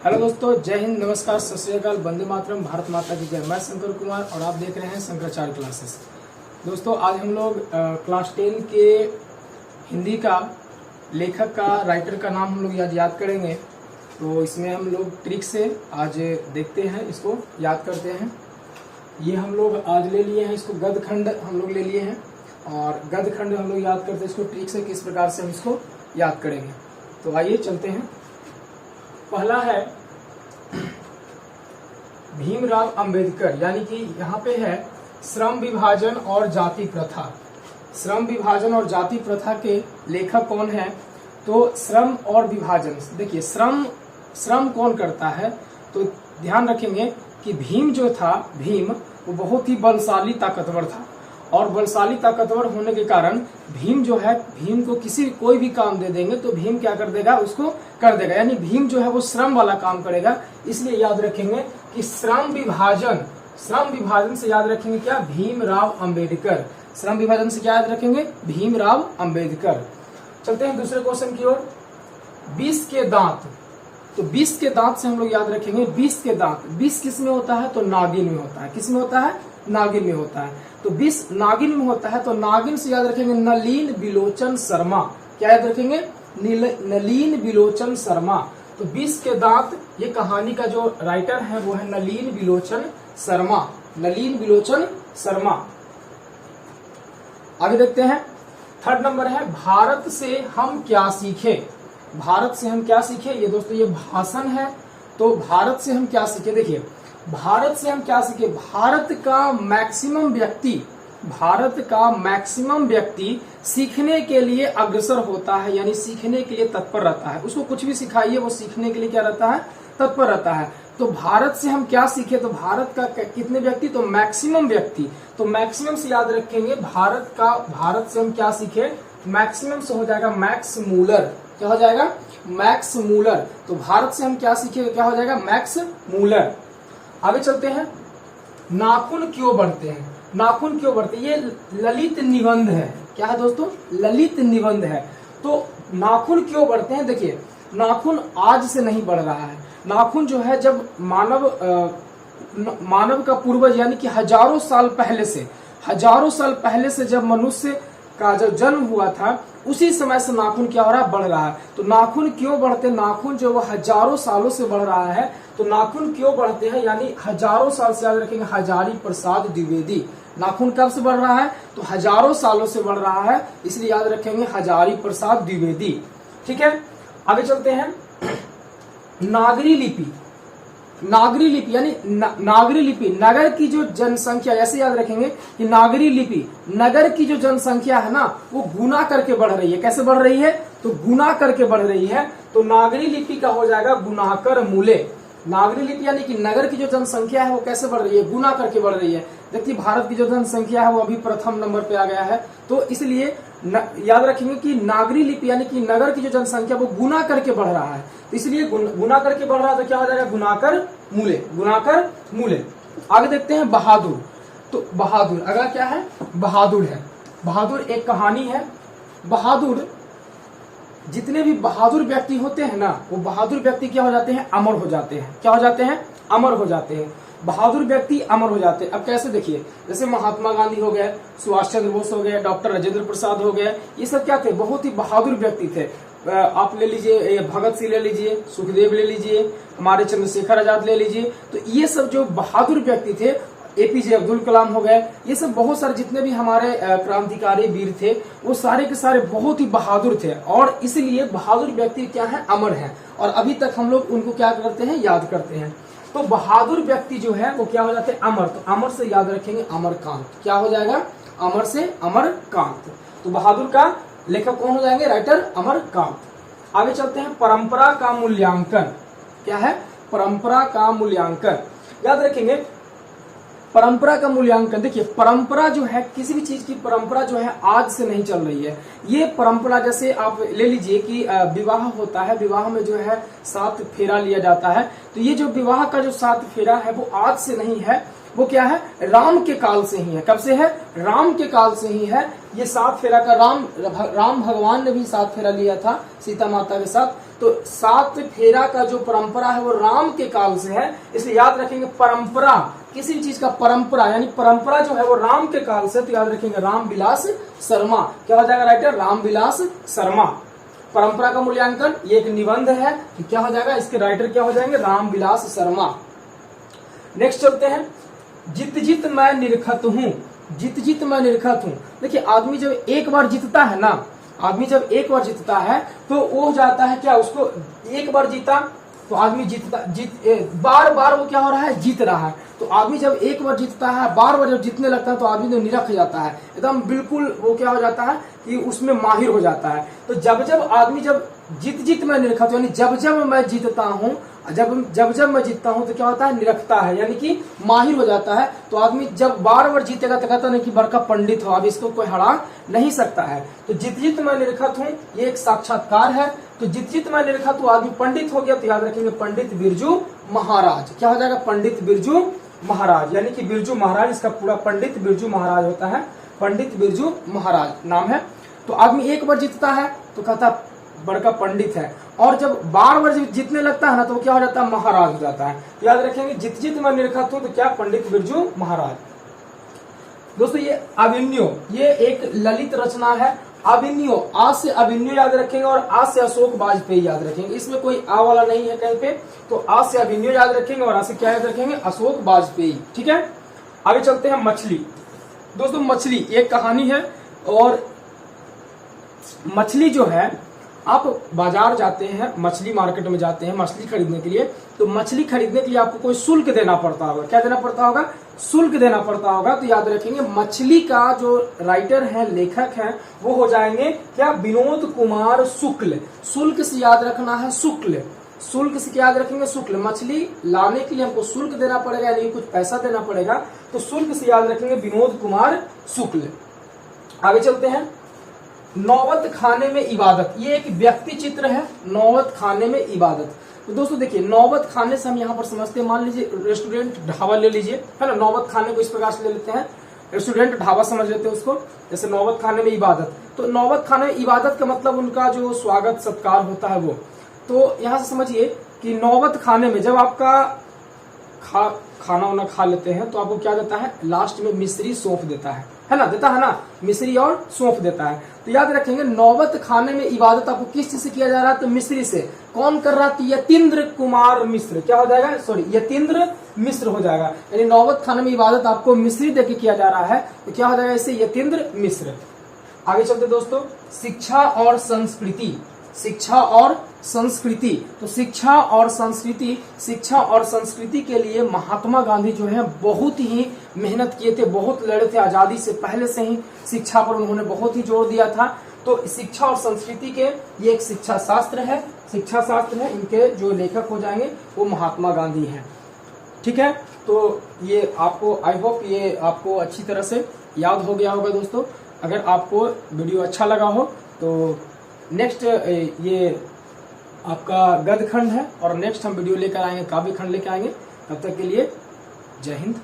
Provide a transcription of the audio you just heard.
Hello दोस्तों, जय हिंद, नमस्कार, सत श्री अकाल, वंदे मातरम, भारत माता की जय। मैं शंकर कुमार और आप देख रहे हैं शंकराचार्य क्लासेस। दोस्तों, आज हम लोग क्लास 10 के हिंदी का लेखक का राइटर का नाम हम लोग याद करेंगे। तो इसमें हम लोग ट्रिक से आज देखते हैं, इसको याद करते हैं। ये हम लोग आज ले लिए हैं, इसको गद्य खंड हम लोग ले लिए हैं और गद्य खंड हम लोग याद करते हैं। इसको ट्रिक से किस प्रकार से हम इसको याद करेंगे, तो आइए चलते हैं। पहला है भीमराव अंबेडकर, यानी कि यहाँ पे है श्रम विभाजन और जाति प्रथा। श्रम विभाजन और जाति प्रथा के लेखक कौन है? तो श्रम और विभाजन, देखिए श्रम कौन करता है? तो ध्यान रखेंगे कि भीम जो था, भीम वो बहुत ही बलशाली ताकतवर था और बलशाली ताकतवर होने के कारण भीम जो है, भीम को कोई भी काम दे देंगे तो भीम क्या कर देगा, उसको कर देगा। यानी भीम जो है वो श्रम वाला काम करेगा। इसलिए याद रखेंगे कि श्रम विभाजन से याद रखेंगे क्या? भीमराव अंबेडकर। श्रम विभाजन से क्या याद रखेंगे? भीमराव अंबेडकर। चलते हैं दूसरे क्वेश्चन की ओर। 20 के दांत, तो 20 के दांत से हम लोग याद रखेंगे 20 के दांत। 20 किस में होता है? तो नागिन में होता है। किस में होता है? नागिन में होता है। तो 20 नागिन में होता है, तो नागिन से याद रखेंगे नलिन बिलोचन शर्मा। क्या याद रखेंगे? नलिन बिलोचन शर्मा। तो 20 के दांत, ये कहानी का जो राइटर है वो है नलिन बिलोचन शर्मा। नलिन बिलोचन शर्मा। आगे देखते हैं। थर्ड नंबर है भारत से हम क्या सीखे। भारत से हम क्या सीखे? ये दोस्तों ये भाषण है। तो भारत से हम क्या सीखे? देखिए, भारत से हम क्या सीखे? भारत का मैक्सिमम व्यक्ति सीखने के लिए अग्रसर होता है, यानी सीखने के लिए तत्पर रहता है। उसको कुछ भी सिखाइए, वो सीखने के लिए क्या रहता है? तत्पर रहता है। तो भारत से हम क्या सीखे? तो भारत का कितने व्यक्ति? तो मैक्सिमम व्यक्ति। तो मैक्सिमम से याद रखेंगे भारत से हम क्या सीखे? मैक्सिमम से हो जाएगा मैक्स मूलर। क्या हो जाएगा? Max Muller. तो भारत से हम क्या सीखे? क्या हो जाएगा? Max Muller. आगे चलते हैं। नाखून क्यों बढ़ते हैं? नाखून क्यों बढ़ते हैं? ये ललित निबंध है। क्या है दोस्तों? ललित निबंध है। तो नाखून क्यों बढ़ते हैं? देखिए, नाखून आज से नहीं बढ़ रहा है। नाखून जो है, जब मानव का पूर्वज यानी कि हजारों साल पहले से जब मनुष्य का जो जन्म हुआ था, उसी समय से नाखून क्या हो रहा है? बढ़ रहा है। तो नाखून क्यों बढ़ते? नाखून जो वो हजारों सालों से बढ़ रहा है। तो नाखून क्यों बढ़ते हैं? यानी हजारों साल से याद रखेंगे हजारी प्रसाद द्विवेदी। नाखून कब से बढ़ रहा है? तो हजारों सालों से बढ़ रहा है, इसलिए याद रखेंगे हजारी प्रसाद द्विवेदी। ठीक है, आगे चलते हैं। नागरी लिपि यानी नागरी लिपि, नगर की जो जनसंख्या, ऐसे याद रखेंगे कि नागरी लिपि, नगर की जो जनसंख्या है ना, वो गुना करके बढ़ रही है। कैसे बढ़ रही है? तो गुना करके बढ़ रही है। तो नागरी लिपि का हो जाएगा गुनाकर मूले। नागरी लिपि यानी कि नगर की जो जनसंख्या है वो कैसे बढ़ रही है? गुना करके बढ़ रही है। देखिए, भारत की जो जनसंख्या है वो अभी प्रथम नंबर पे आ गया है। तो इसलिए याद रखेंगे कि नागरी लिपि यानी कि नगर की जो जनसंख्या वो गुना करके बढ़ रहा है, तो इसलिए गुना करके बढ़ रहा है। तो क्या हो जाएगा? गुनाकर मूले। आगे देखते हैं बहादुर। तो बहादुर अगला क्या है? बहादुर है। बहादुर एक कहानी है। बहादुर, जितने भी बहादुर व्यक्ति होते हैं ना, वो बहादुर व्यक्ति क्या हो जाते हैं? अमर हो जाते हैं। क्या हो जाते हैं? अमर हो जाते हैं। बहादुर व्यक्ति अमर हो जाते हैं। अब कैसे? देखिए, जैसे महात्मा गांधी हो गए, सुभाष चंद्र बोस हो गए, डॉक्टर राजेंद्र प्रसाद हो गए, ये सब क्या थे? बहुत ही बहादुर व्यक्ति थे। आप ले लीजिए, भगत सिंह ले लीजिए, सुखदेव ले लीजिए, हमारे चंद्रशेखर आजाद ले लीजिए। तो ये सब जो बहादुर व्यक्ति थे, एपीजे अब्दुल कलाम हो गए, ये सब बहुत सारे जितने भी हमारे क्रांतिकारी वीर थे, वो सारे के सारे बहुत ही बहादुर थे। और इसलिए बहादुर व्यक्ति क्या है? अमर है। और अभी तक हम लोग उनको क्या करते हैं? याद करते हैं। तो बहादुर व्यक्ति जो है वो क्या हो जाते हैं? अमर। तो अमर से याद रखेंगे अमरकांत। क्या हो जाएगा? अमर से अमरकांत। तो बहादुर का लेखक कौन हो जाएंगे? राइटर अमरकांत। आगे चलते हैं। परंपरा का मूल्यांकन। क्या है? परंपरा का मूल्यांकन। याद रखेंगे परंपरा का मूल्यांकन। देखिए, परंपरा जो है, किसी भी चीज की परंपरा जो है आज से नहीं चल रही है। ये परंपरा, जैसे आप ले लीजिए कि विवाह होता है, विवाह में जो है 7 फेरा लिया जाता है। तो ये जो विवाह का जो 7 फेरा है वो आज से नहीं है, वो क्या है, राम के काल से ही है। कब से है, राम के काल से ही है। ये 7 फेरा का राम भगवान ने भी 7 फेरा लिया था सीता माता के साथ। तो 7 फेरा का जो परंपरा है वो राम के काल से है, इसलिए याद रखेंगे परंपरा, किसी भी चीज का परंपरा यानी परंपरा जो है वो राम के काल से। तो याद रखेंगे रामविलास शर्मा। क्या हो जाएगा राइटर, रामविलास शर्मा। परंपरा का मूल्यांकन, ये एक निबंध है, तो क्या हो जाएगा, इसके राइटर क्या हो जाएंगे, रामविलास शर्मा। नेक्स्ट चलते हैं, जित जित मैं निरखत हूँ। जित जित मैं निरखत हूँ। देखिए आदमी जब एक बार जीतता है ना, आदमी जब एक बार जीतता है तो वो हो जाता है क्या, उसको एक बार जीता तो आदमी बार बार वो क्या हो रहा है, जीत रहा है। तो आदमी जब एक बार जीतता है, बार बार जब जीतने लगता है तो आदमी तो निरख जाता है, एकदम बिल्कुल वो क्या हो जाता है कि उसमें माहिर हो जाता है। तो जब जब आदमी जब जित मैं निरखता हूँ, यानी जब जब मैं जीतता हूँ, जब मैं जीतता हूँ तो क्या होता है, निरखता है, यानी कि माहिर हो जाता है। तो आदमी जब बार बार जीतेगा तो कहता नहीं कि बड़का पंडित हो, अब इसको कोई हरा नहीं सकता है। तो जित मैं निरखत हूँ, ये एक साक्षात्कार है। तो जित मैं निरखत हूँ, आदमी पंडित हो गया, तो याद रखेंगे पंडित बिरजू महाराज। क्या हो जाएगा, पंडित बिरजू महाराज, यानी कि बिरजू महाराज, इसका पूरा पंडित बिरजू महाराज होता है, पंडित बिरजू महाराज नाम है। तो आदमी एक बार जीतता है तो कहता बड़का पंडित है, और जब बार बार जीतने लगता है ना तो क्या हो जाता है, महाराज हो जाता है। तो याद रखेंगे जित मैं निरखत हूँ, तो क्या, पंडित बिरजू महाराज। दोस्तों ये अभिन्यो, ये एक ललित रचना है। अभिन्यो, आज से अभिन्यो याद रखेंगे और आज से अशोक वाजपेयी याद रखेंगे, इसमें कोई आ वाला नहीं है कहीं पे। तो आज से अभिन्यो याद रखेंगे और आज से क्या याद रखेंगे, अशोक वाजपेयी। ठीक है, आगे चलते हैं, मछली। दोस्तों मछली एक कहानी है, और मछली जो है, आप बाजार जाते हैं, मछली मार्केट में जाते हैं मछली खरीदने के लिए, तो मछली खरीदने के लिए आपको कोई शुल्क देना पड़ता होगा। क्या देना पड़ता होगा, शुल्क देना पड़ता होगा। तो याद रखेंगे मछली का जो राइटर है, लेखक है, वो हो जाएंगे क्या, विनोद कुमार शुक्ल। शुल्क से याद रखना है, शुक्ल, शुल्क से क्या याद रखेंगे, शुक्ल। मछली लाने के लिए हमको शुल्क देना पड़ेगा, यानी कुछ पैसा देना पड़ेगा, तो शुल्क से याद रखेंगे विनोद कुमार शुक्ल। आगे चलते हैं, नौबत खाने में इबादत, ये एक व्यक्ति चित्र है, नौबत खाने में इबादत। तो दोस्तों देखिए, नौबत खाने से हम यहाँ पर समझते हैं, मान लीजिए रेस्टोरेंट ढाबा ले लीजिए, है ना, नौबत खाने को इस प्रकार से ले लेते हैं, रेस्टोरेंट ढाबा समझ लेते हैं उसको, जैसे नौबत खाने में इबादत। तो नौबत खाने में इबादत का मतलब उनका जो स्वागत सत्कार होता है वो। तो यहाँ से समझिए कि नौबत खाने में जब आपका खाना वाना खा लेते हैं तो आपको क्या देता है, लास्ट में मिश्री सौंफ देता है ना, देता है ना, मिश्री और सौंफ देता है। तो याद रखेंगे नौबत खाने में इबादत आपको किस चीज से किया जा रहा है, तो मिश्री से। कौन कर रहा है, यतीन्द्र कुमार मिश्र। क्या हो जाएगा, सॉरी, यतीन्द्र मिश्र हो जाएगा, यानी नौबत खाने में इबादत आपको मिश्री देके किया जा रहा है, तो क्या हो जाएगा इससे, यतीन्द्र मिश्र। आगे चलते दोस्तों, शिक्षा और संस्कृति। शिक्षा और संस्कृति, तो शिक्षा और संस्कृति, शिक्षा और संस्कृति के लिए महात्मा गांधी जो है बहुत ही मेहनत किए थे, बहुत लड़े थे, आजादी से पहले से ही शिक्षा पर उन्होंने बहुत ही जोर दिया था। तो शिक्षा और संस्कृति के ये एक शिक्षा शास्त्र है, शिक्षा शास्त्र है, इनके जो लेखक हो जाएंगे वो महात्मा गांधी हैं। ठीक है, तो ये आपको, आई होप ये आपको अच्छी तरह से याद हो गया होगा दोस्तों। अगर आपको वीडियो अच्छा लगा हो तो नेक्स्ट ये आपका गद्य खंड है, और नेक्स्ट हम वीडियो लेकर आएंगे, काव्य खंड लेकर आएंगे। तब तक के लिए जय हिंद।